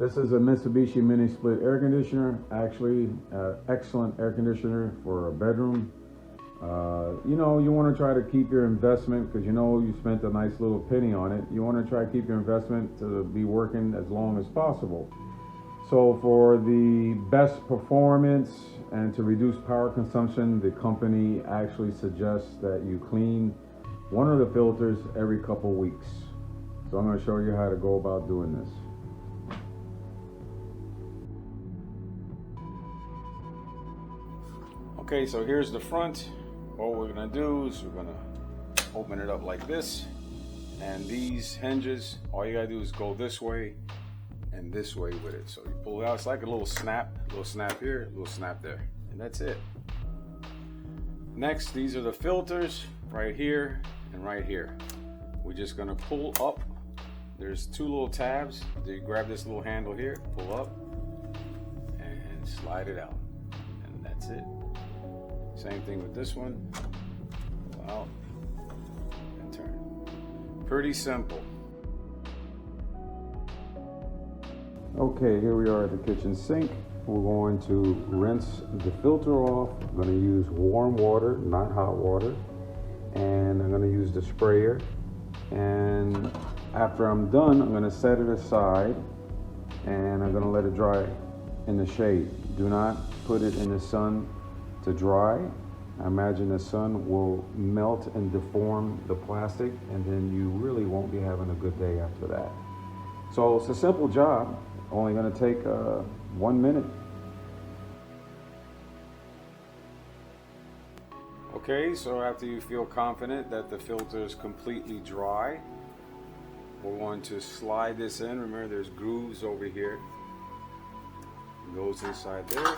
This is a Mitsubishi mini split air conditioner. Actually, excellent air conditioner for a bedroom. You know, you want to try to keep your investment because you know you spent a nice little penny on it. You want to try to keep your investment to be working as long as possible. So for the best performance and to reduce power consumption, the company actually suggests that you clean one of the filters every couple weeks. So I'm going to show you how to go about doing this. Okay, so here's the front. What we're gonna do is we're gonna open it up like this, and these hinges, all you gotta do is go this way and this way with it. So you pull it out, it's like a little snap here, a little snap there, and that's it. Next, these are the filters right here and right here. We're just gonna pull up. There's two little tabs. You grab this little handle here, pull up, and slide it out, and that's it. Same thing with this one. Pull out and turn. Pretty simple. Okay, here we are at the kitchen sink. We're going to rinse the filter off. I'm going to use warm water, not hot water. And I'm going to use the sprayer. And after I'm done, I'm going to set it aside and I'm going to let it dry in the shade. Do not put it in the sun to dry. I imagine the sun will melt and deform the plastic, and then you really won't be having a good day after that. So it's a simple job, only going to take 1 minute. Okay, so after you feel confident that the filter is completely dry, we're going to slide this in. Remember, there's grooves over here. It goes inside there.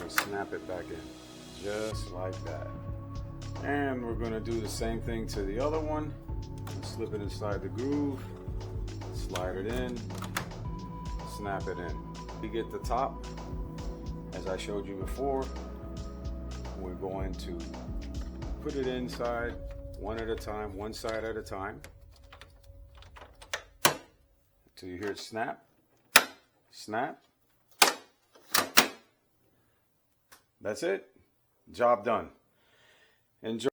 Snap it back in, just like that. And we're going to do the same thing to the other one. Slip it inside the groove, slide it in, snap it in. You get the top, as I showed you before. We're going to put it inside one at a time, one side at a time, until you hear it snap, snap. That's it. Job done. Enjoy.